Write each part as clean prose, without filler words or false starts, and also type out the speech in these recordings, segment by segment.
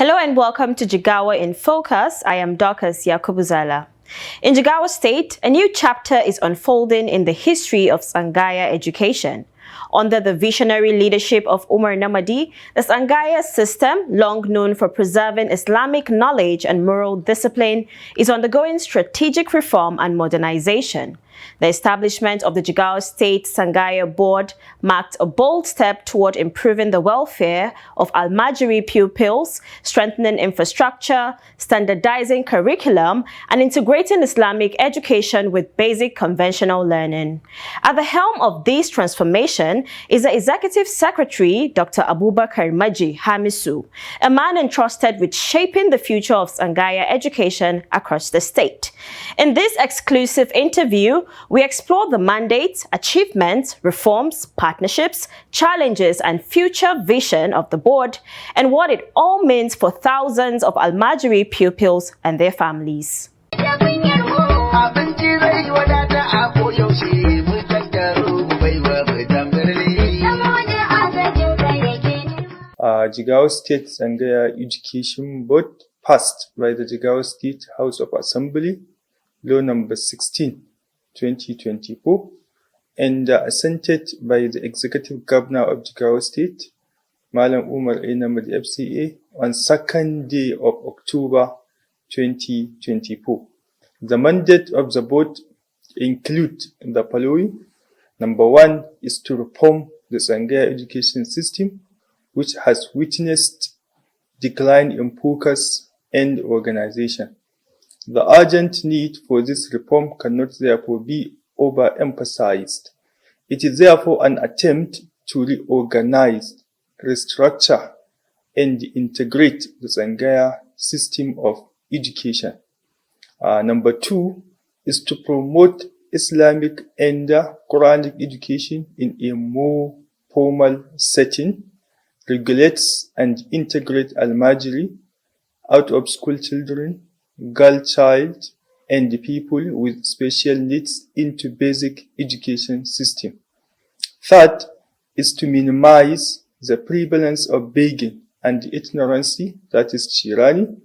Hello and welcome to Jigawa in Focus. I am Dorcas Yakubuzala. In Jigawa State, a new chapter is unfolding in the history of Tsangaya education. Under the visionary leadership of Umar Namadi, the Tsangaya system, long known for preserving Islamic knowledge and moral discipline, is undergoing strategic reform and modernization. The establishment of the Jigawa State Tsangaya Board marked a bold step toward improving the welfare of Almajiri pupils, strengthening infrastructure, standardizing curriculum, and integrating Islamic education with basic conventional learning. At the helm of this transformation is the Executive Secretary, Dr. Abubakar Maji Hamisu, a man entrusted with shaping the future of Tsangaya education across the state. In this exclusive interview, we explore the mandates, achievements, reforms, partnerships, challenges, and future vision of the board, and what it all means for thousands of Almajiri pupils and their families. Jigawa State Tsangaya Education Board passed by the Jigawa State House of Assembly, Law number 16, 2024, and assented by the Executive Governor of Jigawa State, Malam Umar Namadi FCA, on 2nd day of October 2024. The mandate of the board include the following. Number 1 is to reform the Tsangaya education system, which has witnessed decline in focus and organization. The urgent need for this reform cannot therefore be overemphasized. It is therefore an attempt to reorganize, restructure, and integrate the Tsangaya system of education. Number 2 is to promote Islamic and Quranic education in a more formal setting, regulates and integrate Almajiri, out-of-school children, girl child, and people with special needs into basic education system. Third is to minimize the prevalence of begging and ignorance, that is Chirani,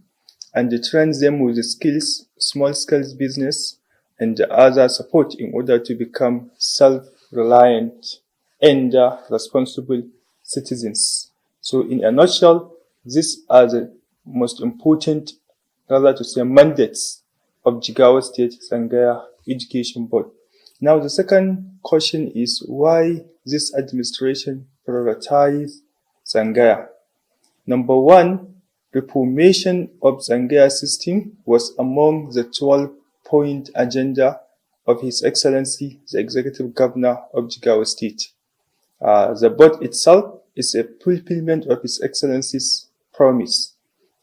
and train them with the skills, small-scale business, and other support in order to become self-reliant and responsible citizens. So in a nutshell, these are the most important, rather to say, mandates of Jigawa State Tsangaya Education Board. Now the second question is why this administration prioritized Tsangaya. Number 1, reformation of Tsangaya system was among the 12-point agenda of His Excellency, the Executive Governor of Jigawa State. The board itself is a fulfillment of His Excellency's promise.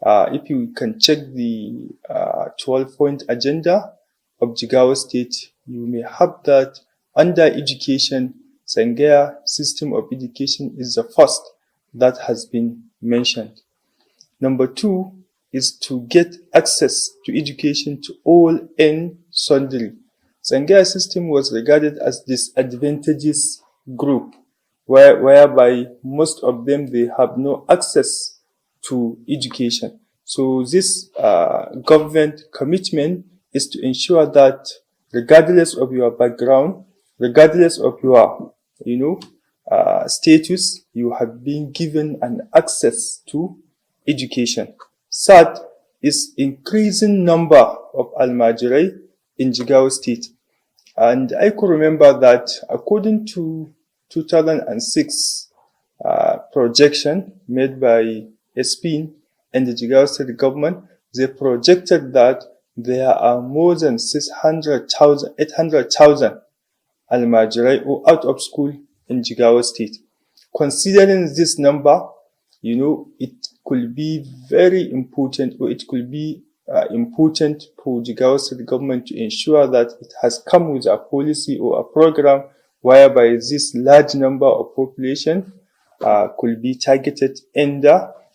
If you can check the 12-point agenda of Jigawa State, you may have that under education, Tsangaya system of education is the first that has been mentioned. Number 2 is to get access to education to all and sundry. Tsangaya system was regarded as disadvantageous group, whereby most of them, they have no access to education. So this government commitment is to ensure that regardless of your background, regardless of your, status, you have been given an access to education. Third is increasing number of Almajiri in Jigawa State. And I could remember that according to 2006 projection made by SPIN and the Jigawa State government, they projected that there are more than 800,000 Almajiri or out of school in Jigawa State. Considering this number, it could be very important, or it could be important for Jigawa State government to ensure that it has come with a policy or a program whereby this large number of population could be targeted and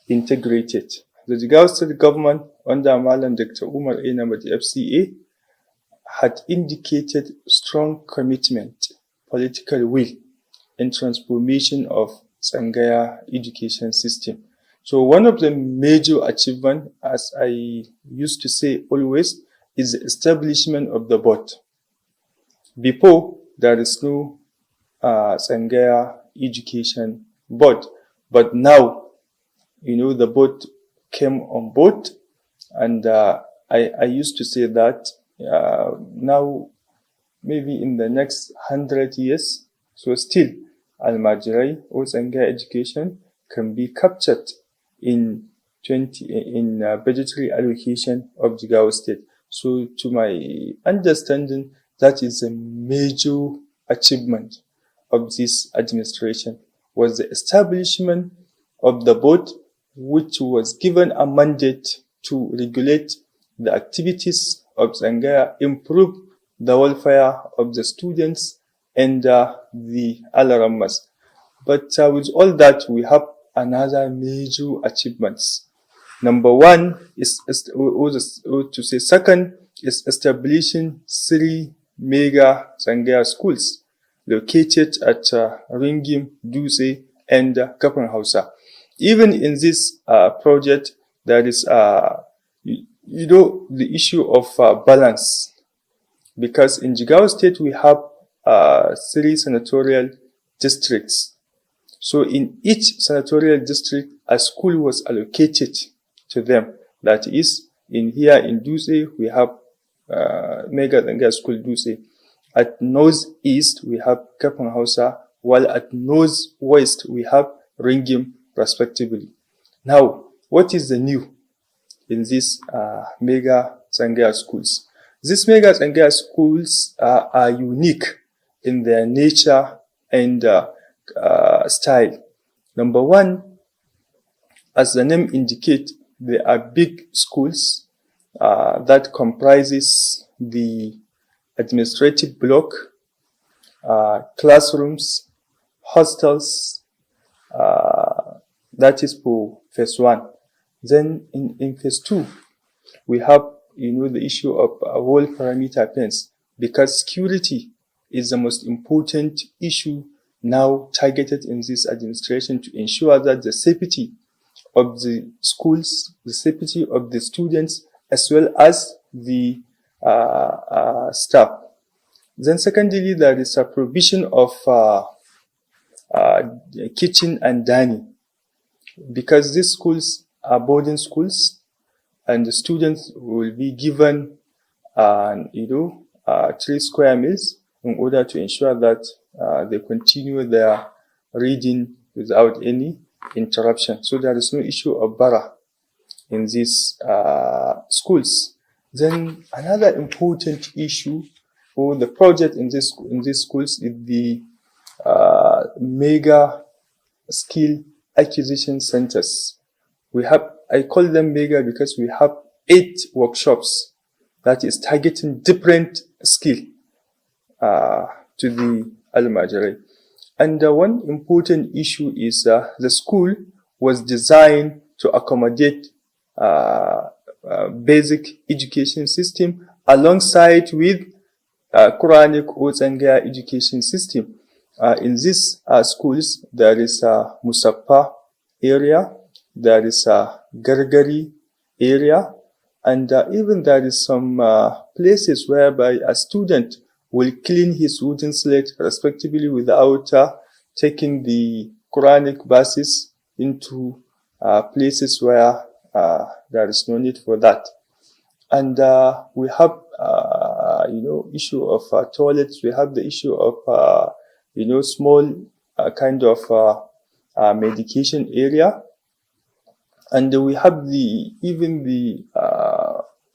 integrated. The Jigawa State government under Malam Dr. Umar Namadi FCA had indicated strong commitment, political will, and transformation of Tsangaya education system. So one of the major achievements, as I used to say always, is the establishment of the board. Before, there is no Tsangaya education board, but now, the board came on board, and I used to say that now, maybe in the next 100 years, so still Almajirai or Tsangaya education can be captured in budgetary allocation of Jigawa State. So to my understanding, that is a major achievement of this administration, was the establishment of the board, which was given a mandate to regulate the activities of Tsangaya, improve the welfare of the students and the Alarammas. But with all that, we have another major achievements. Number one is, second is establishing 3 mega Tsangaya schools located at Ringim, Dutse, and Kafin Hausa. Even in this project, there is, the issue of balance. Because in Jigawa State, we have 3 senatorial districts. So in each senatorial district, a school was allocated to them. That is, in Dutse, we have Mega Tsangaya School Dutse. At northeast, we have Kafin Hausa, while at northwest, we have Ringim, respectively. Now, what is the new in these Mega Tsangaya schools? These Mega Tsangaya schools are unique in their nature and style. Number one, as the name indicates, they are big schools that comprises the administrative block, classrooms, hostels, that is for phase 1. Then in phase 2, we have, the issue of wall perimeter fence, because security is the most important issue now targeted in this administration to ensure that the safety of the schools, the safety of the students, as well as the staff. Then secondly, there is a provision of kitchen and dining, because these schools are boarding schools, and the students will be given 3 square meals in order to ensure that they continue their reading without any interruption. So there is no issue of bara in these schools. Then another important issue for the project in these schools is the mega skill acquisition centers. I call them mega because we have 8 workshops that is targeting different skill to the Almajirai. And one important issue is the school was designed to accommodate basic education system alongside with Quranic or Tsangaya education system. In these schools, there is a Musaffa area, there is a Gargari area, and even there is some places whereby a student will clean his wooden slate respectively without taking the Quranic verses into places where there is no need for that. And we have, issue of toilets. We have the issue of, small kind of medication area. And we have even the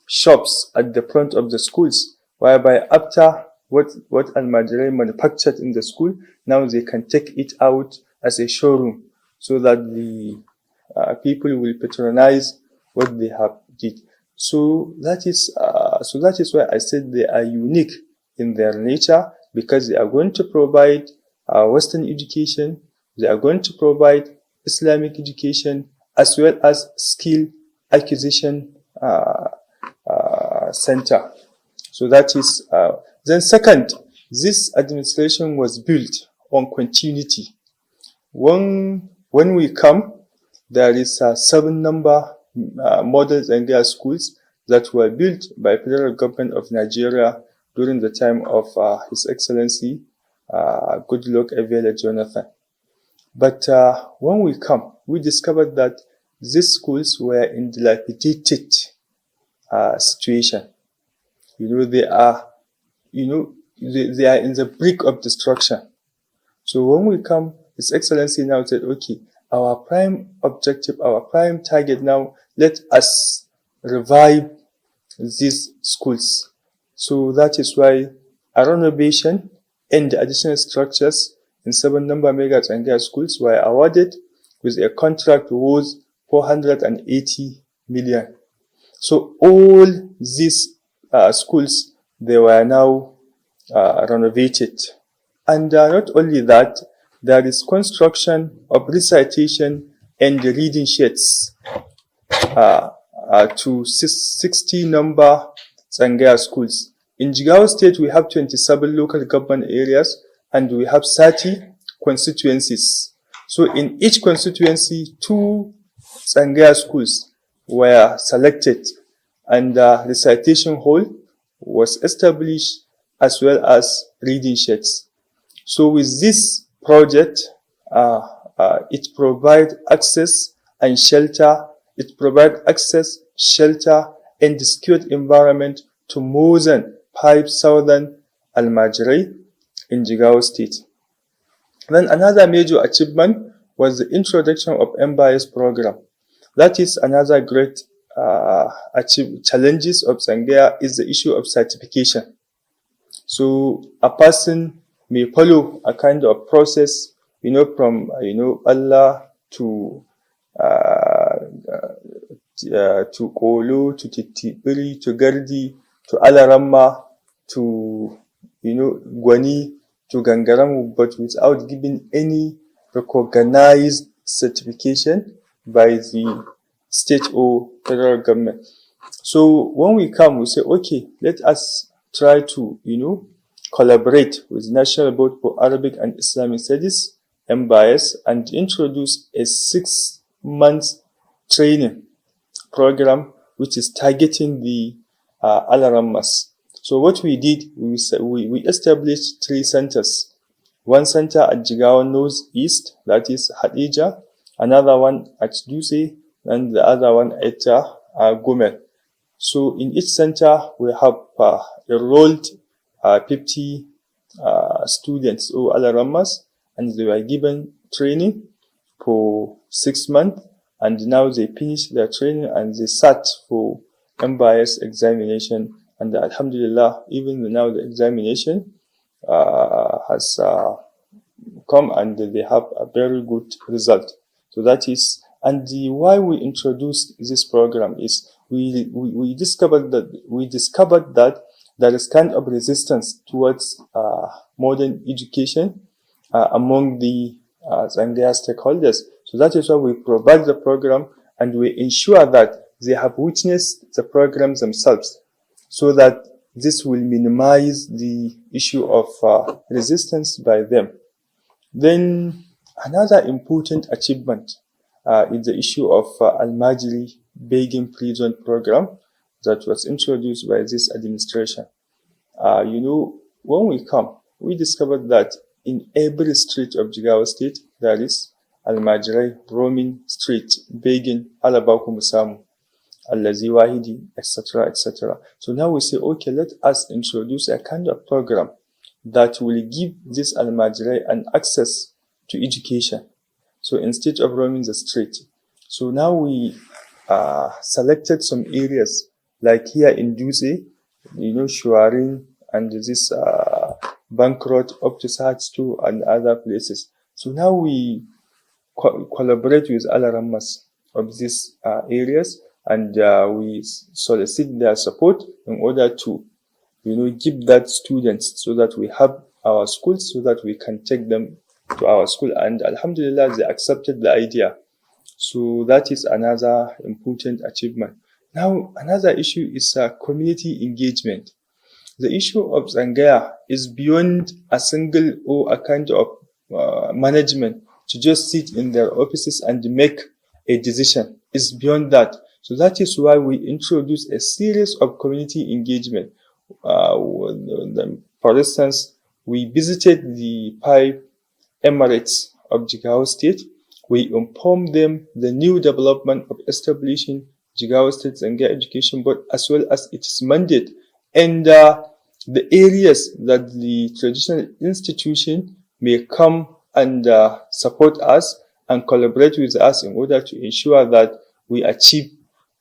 shops at the front of the schools, whereby after what Almajirai manufactured in the school, now they can take it out as a showroom, so that the people will patronize what they have did. So that is why I said they are unique in their nature, because they are going to provide Western education, they are going to provide Islamic education, as well as skill acquisition center. So that is, then second, this administration was built on continuity. When we come, there is 7 model Tsangaya schools that were built by federal government of Nigeria during the time of His Excellency Goodluck Ebele Jonathan. But when we discovered that these schools were in dilapidated situation. They are in the brink of destruction. So when we come, His Excellency now said, okay, our prime objective, our prime target now, let us revive these schools. So that is why a renovation and additional structures in 7 mega Tsangaya schools were awarded with a contract worth 480 million. So all these schools, they were now renovated. And not only that, there is construction of recitation and reading sheds to 60 Tsangaya schools. In Jigawa State, we have 27 local government areas and we have 30 constituencies. So in each constituency, 2 Tsangaya schools were selected and the recitation hall was established as well as reading sheds. So with this project, it provides access and shelter. It provides access, shelter, and secured environment to more than 5,000 Almajirai in Jigawa State. Then another major achievement was the introduction of MBIS program. That is another great challenges of Tsangaya is the issue of certification. So a person may follow a kind of process, from Allah to Kolo, to Titibiri, to Gardi, to Alaramma, to Gwani, to Gangaramu, but without giving any recognized certification by the state or federal government. So when we come, we say, okay, let us try to, collaborate with National Board for Arabic and Islamic Studies, MBIS, and introduce a 6-month training program which is targeting the Alarammas. So what we did, we established 3 centers. One center at Jigawa North East, that is Hadija, another one at Duse, and the other one at Gomel. So in each center, we have enrolled 50 students or Alarammas, and they were given training for 6 months, and now they finished their training and they sat for MBIS examination. And Alhamdulillah, even now the examination has come and they have a very good result. So that is, and why we introduced this program is we discovered that there is kind of resistance towards modern education among the Tsangaya stakeholders. So that is why we provide the program and we ensure that they have witnessed the program themselves, so that this will minimize the issue of resistance by them. Then another important achievement is the issue of Almajiri begging free zone program that was introduced by this administration. When we come, we discovered that in every street of Jigawa State, there is Almajirai roaming street, begging, Alabaku Musamu, Allazi Wahidi, etc., etc. So now we say, okay, let us introduce a kind of program that will give this Almajirai an access to education. So instead of roaming the street, so now we selected some areas like here in Duse, Shuarin and this Bank Road up to Sahats and other places. So now we collaborate with Alarammas of these areas, and we solicit their support in order to, give that students so that we have our schools, so that we can take them to our school. And Alhamdulillah, they accepted the idea. So that is another important achievement. Now, another issue is community engagement. The issue of Tsangaya is beyond a single or a kind of management to just sit in their offices and make a decision. It's beyond that. So that is why we introduce a series of community engagement. For instance, we visited the 5 emirates of Jigawa State. We informed them the new development of establishing Jigawa State Tsangaya Education Board, as well as its mandate and the areas that the traditional institution may come and support us and collaborate with us in order to ensure that we achieve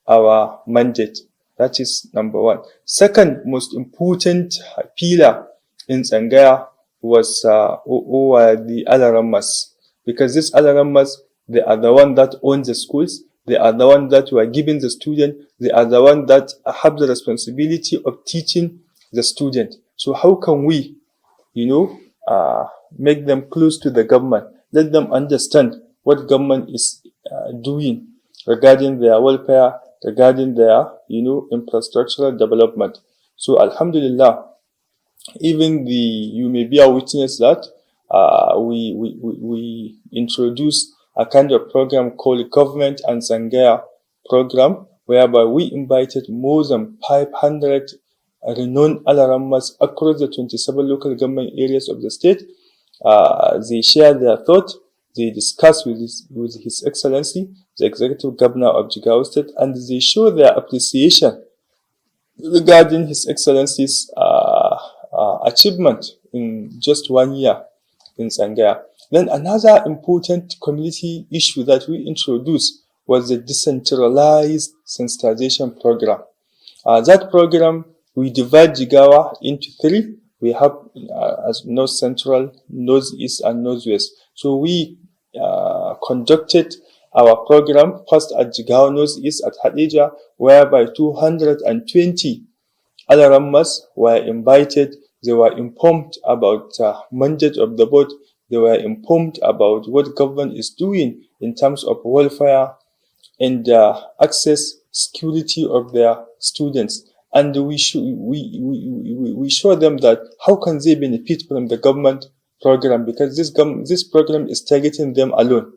our mandate. That is number one. Second most important pillar in Tsangaya was the Alarammas, because these Alarammas, they are the one that own the schools, they are the one that were giving the student, they are the one that have the responsibility of teaching the student. So how can we, make them close to the government, let them understand what government is doing regarding their welfare, regarding their, infrastructural development. So Alhamdulillah, even you may be a witness that we introduced a kind of program called Government and Tsangaya program, whereby we invited more than 500 renowned Alarammas across the 27 local government areas of the state. They share their thoughts, they discuss with His Excellency, the Executive Governor of Jigawa State, and they show their appreciation regarding His Excellency's achievement in just 1 year in Tsangaya. Then another important community issue that we introduced was the decentralized sensitization program. That program, we divide Jigawa into 3. We have as North Central, North East, and North West. So we conducted our program first at Jigawa North East at Hadija, whereby 220 Alarammas were invited. They were informed about mandate of the board. They were informed about what government is doing in terms of welfare and access security of their students. And we show them that how can they benefit from the government program, because this program is targeting them alone.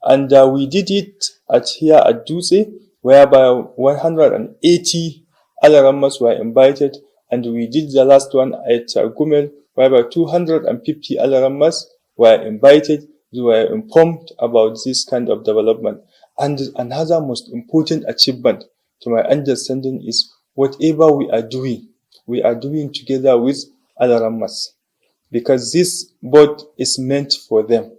And we did it here at Dutse, whereby 180 Alarammas were invited, and we did the last one at Gumel, whereby 250 Alarammas were invited. They were informed about this kind of development. And another most important achievement, to my understanding, is whatever we are doing together with Alarammas, because this board is meant for them.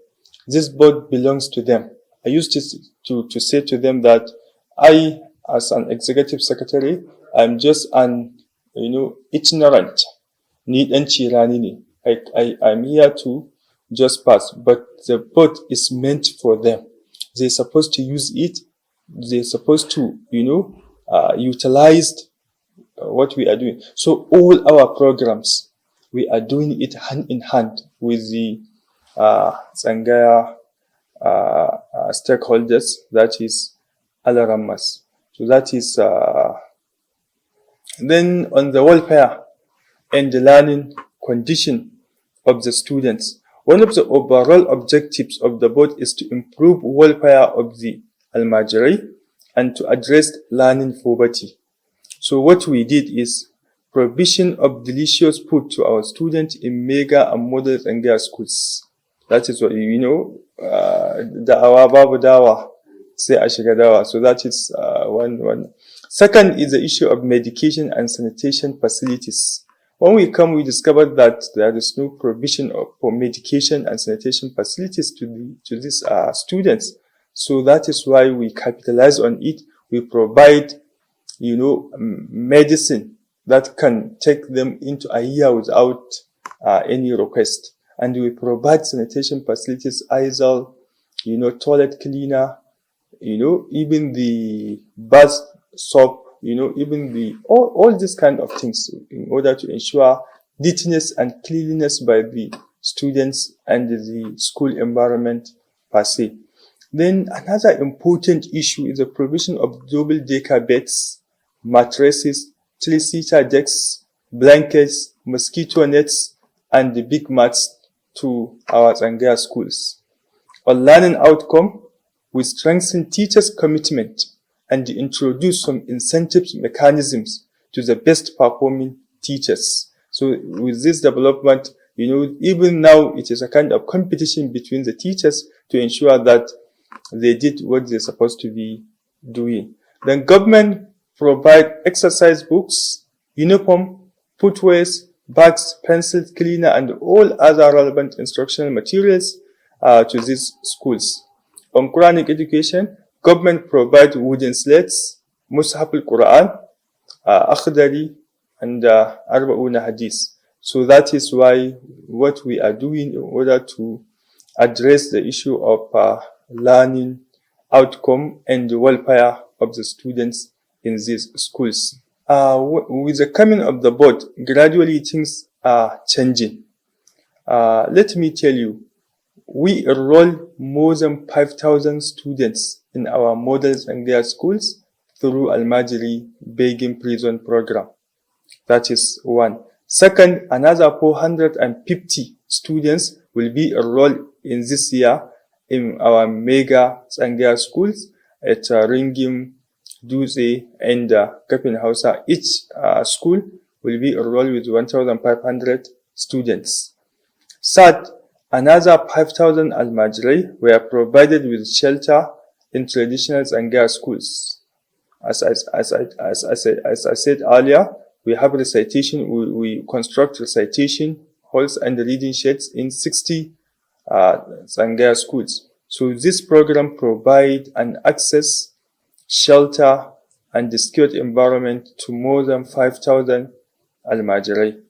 This board belongs to them. I used to say to them that I, as an executive secretary, I'm just an, itinerant. I'm here to just pass, but the board is meant for them. They're supposed to use it. They're supposed to, utilize what we are doing. So all our programs, we are doing it hand in hand with the Tsangaya stakeholders, that is Alarammas. So that is then on the welfare and the learning condition of the students. One of the overall objectives of the board is to improve welfare of the Almajiri and to address learning poverty. So what we did is provision of delicious food to our students in mega and model Tsangaya schools. That is what, da'awa babu dawa, sai a shiga dawa. So that is one. Second is the issue of medication and sanitation facilities. When we discovered that there is no provision for medication and sanitation facilities to these students. So that is why we capitalize on it. We provide, medicine that can take them into a year without any request. And we provide sanitation facilities, either, toilet cleaner, even the bath soap, even all these kind of things, in order to ensure neatness and cleanliness by the students and the school environment per se. Then another important issue is the provision of double-decker beds, mattresses, three-seater decks, blankets, mosquito nets, and the big mats to our Tsangaya schools. On learning outcome, we strengthen teachers' commitment and introduce some incentives mechanisms to the best performing teachers. So with this development, even now it is a kind of competition between the teachers to ensure that they did what they're supposed to be doing. Then government provide exercise books, uniform, footwears, bags, pencils, cleaner, and all other relevant instructional materials to these schools. On Quranic education, government provide wooden slates, Mushaf al-Quran, Akhdari, and Arba'una Hadith. So that is why what we are doing in order to address the issue of learning outcome and the welfare of the students in these schools. With the coming of the board, gradually things are changing. Let me tell you, we enroll more than 5,000 students in our models and their schools through Al-Majri Begging Prison Program. That is one. Second, another 450 students will be enrolled in this year in our mega Tsangaya schools at Ringim, Dutse, and Kafin Hausa. Each school will be enrolled with 1,500 students. Third, another 5,000 Al-Majri were provided with shelter in traditional Tsangaya schools. As I said earlier, we have recitation. We construct recitation halls and reading sheds in 60 Tsangaya schools. So this program provides an access, shelter, and a secured environment to more than 5,000 Al-Majri.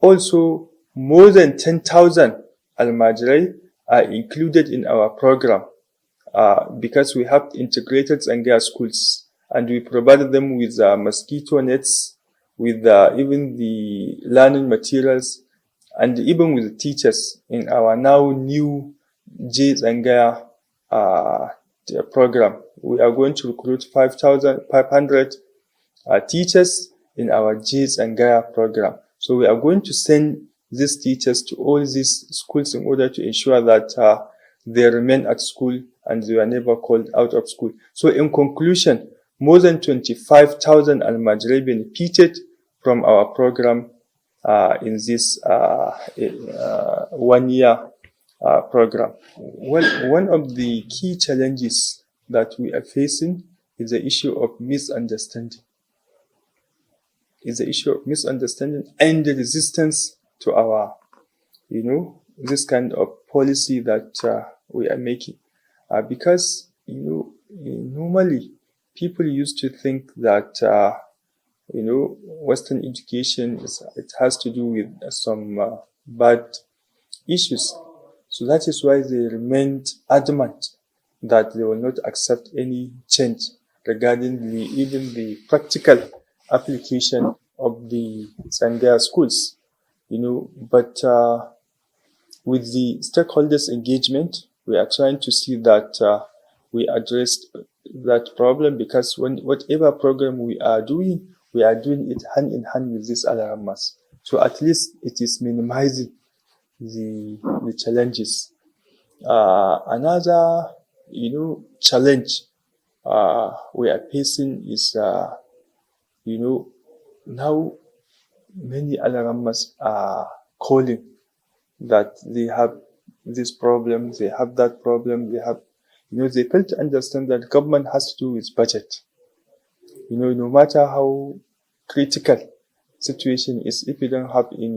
Also, more than 10,000 Al-Majri are included in our program because we have integrated Tsangaya schools, and we provided them with mosquito nets, with even the learning materials, and even with the teachers in our now new J Tsangaya program. We are going to recruit 5,500 teachers in our J Tsangaya program. So we are going to send these teachers to all these schools in order to ensure that they remain at school and they are never called out of school. So in conclusion, more than 25,000 Al-Majri benefited from our program in this 1 year program. Well, one of the key challenges that we are facing is the issue of misunderstanding. And the resistance to our, this kind of policy that we are making. Because, normally people used to think that, Western education it has to do with some bad issues. So that is why they remained adamant that they will not accept any change regarding even the practical application of the Tsangaya schools. But with the stakeholders' engagement, we are trying to see that we address that problem, because whatever program we are doing it hand in hand with these alarmas. So at least it is minimizing the challenges. Another, challenge we are facing is, now many alarmas are calling that they have this problem, they have that problem, they fail to understand that government has to do with budget. No matter how critical situation is, if you don't have it in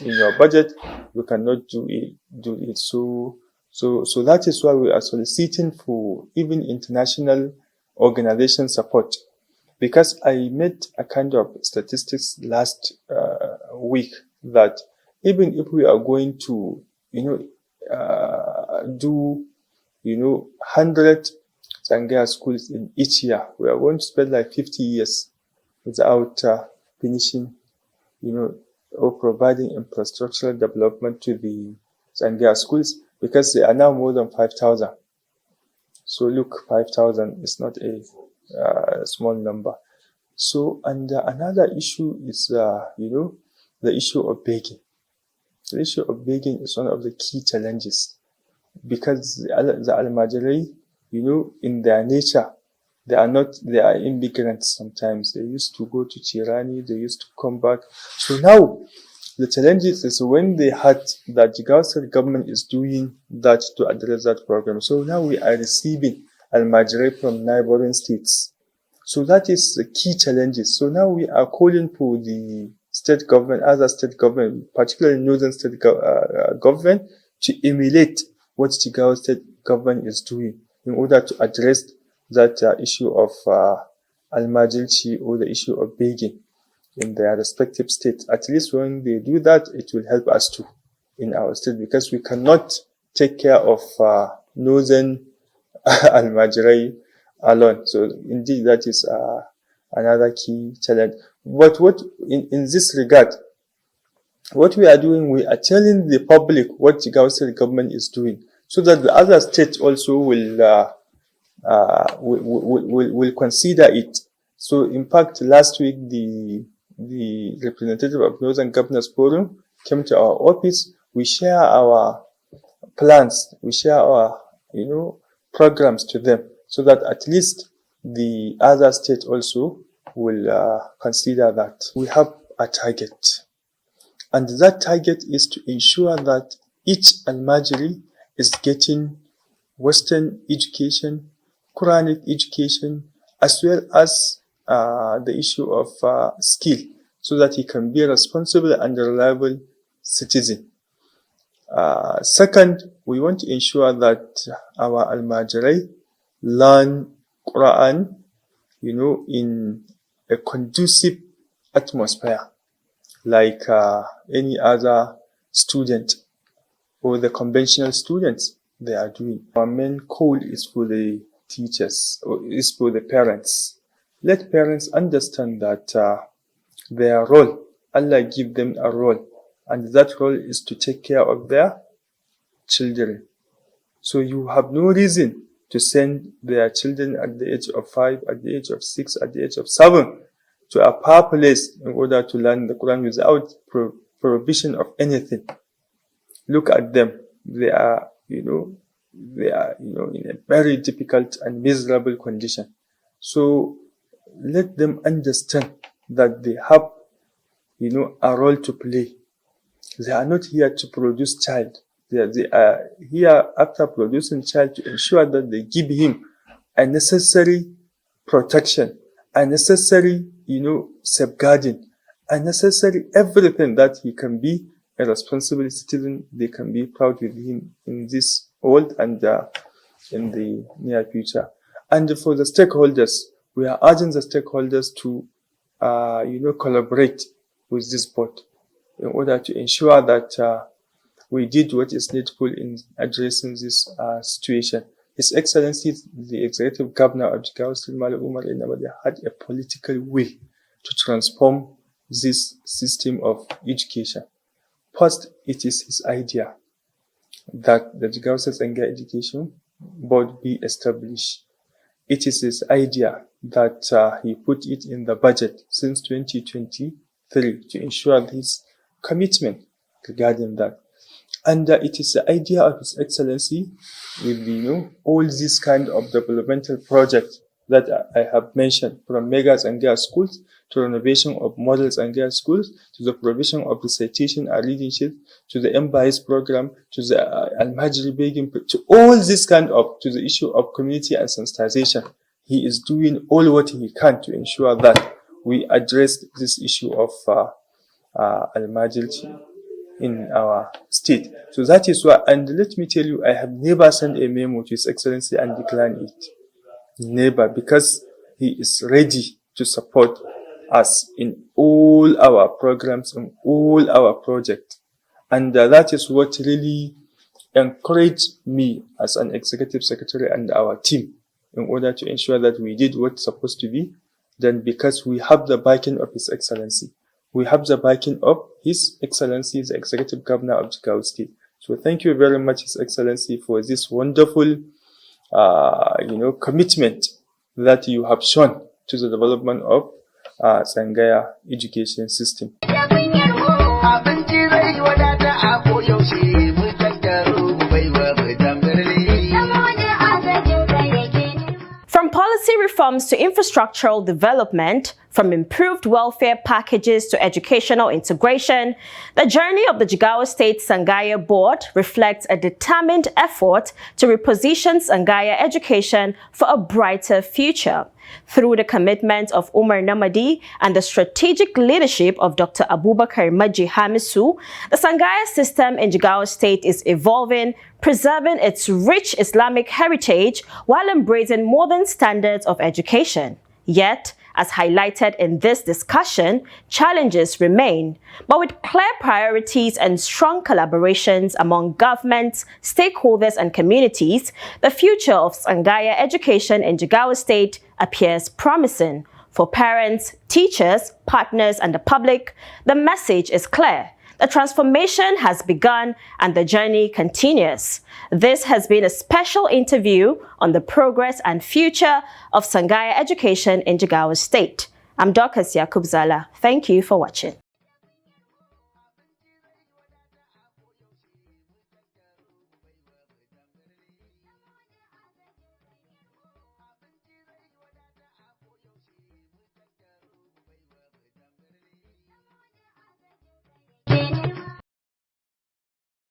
your budget, you cannot do it. So that is why we are soliciting for even international organization support. Because I made a kind of statistics last week that even if we are going to, do, 100 Tsangaya schools in each year, we are going to spend like 50 years without finishing, or providing infrastructural development to the Tsangaya schools, because they are now more than 5,000. So look, 5,000 is not a small number. So, and another issue is, the issue of begging. The issue of begging is one of the key challenges because the Almajirai, in their nature, they are immigrants sometimes. They used to go to Chirani, they used to come back. So now, the challenges is when they had that Jigawa state government is doing that to address that problem. So now we are receiving Almajirai from neighboring states. So that is the key challenges. So now we are calling for the state government, other state government, particularly northern state government, to emulate what Jigawa state government is doing in order to address that issue of Almajirci or the issue of begging in their respective states. At least when they do that, it will help us too in our state, because we cannot take care of northern Almajirai alone. So indeed, that is another key challenge. But what in this regard, what we are doing, we are telling the public what Jigawa state government is doing, so that the other states also will consider it. So in fact, last week the representative of Northern Governors Forum came to our office. We share our plans, we share our programs to them, so that at least the other states also will consider that. We have a target, and that target is to ensure that each Almajiri is getting Western education, Quranic education, as well as the issue of skill, so that he can be a responsible and reliable citizen. Second, we want to ensure that our Almajirai learn Quran, in a conducive atmosphere, like any other student or the conventional students they are doing. Our main call is for the teachers, or is for the parents. Let parents understand that their role, Allah give them a role, and that role is to take care of their children. So you have no reason to send their children at the age of 5, at the age of 6, at the age of 7 to a far place in order to learn the Quran without prohibition of anything. Look at them. They are, in a very difficult and miserable condition. So let them understand that they have, a role to play. They are not here to produce child. They are here after producing child to ensure that they give him a necessary protection, a necessary, safeguarding, a necessary everything that he can be a responsible citizen. They can be proud with him in this world and in the near future. And for the stakeholders, we are urging the stakeholders to, collaborate with this board in order to ensure that we did what is needful in addressing this situation. His Excellency, the Executive Governor of Jigawa State, Malam Umar Enabadi, had a political will to transform this system of education. First, it is his idea that the Jigawa State Tsangaya Education Board be established. It is his idea that he put it in the budget since 2023 to ensure his commitment regarding that. And it is the idea of His Excellency with, all these kind of developmental projects that I have mentioned, from mega Tsangaya schools to renovation of model Tsangaya schools, to the provision of recitation and reading sheets, to the MBIS program, to the Almajiri begging, to all this kind of, to the issue of community and sensitization. He is doing all what he can to ensure that we address this issue of Almajiri in our state. So that is why, and let me tell you, I have never sent a memo to His Excellency and declined it. Never, because he is ready to support us in all our programs, in all our projects. And that is what really encouraged me as an executive secretary and our team in order to ensure that we did what's supposed to be done, because we have the backing of His Excellency. We have the backing of His Excellency, the Executive Governor of Jigawa State. So thank you very much, His Excellency, for this wonderful, commitment that you have shown to the development of Tsangaya education system. reforms to infrastructural development, from improved welfare packages to educational integration, the journey of the Jigawa State Tsangaya Board reflects a determined effort to reposition Tsangaya education for a brighter future. Through the commitment of Umar Namadi and the strategic leadership of Dr. Abubakar Maji Hamisu, the Tsangaya system in Jigawa State is evolving, preserving its rich Islamic heritage while embracing modern standards of education. Yet, as highlighted in this discussion, challenges remain. But with clear priorities and strong collaborations among governments, stakeholders, and communities, the future of Tsangaya education in Jigawa State appears promising. For parents, teachers, partners, and the public, the message is clear. The transformation has begun and the journey continues. This has been a special interview on the progress and future of Tsangaya education in Jigawa State. I'm Dorcas Yakubzala. Thank you for watching.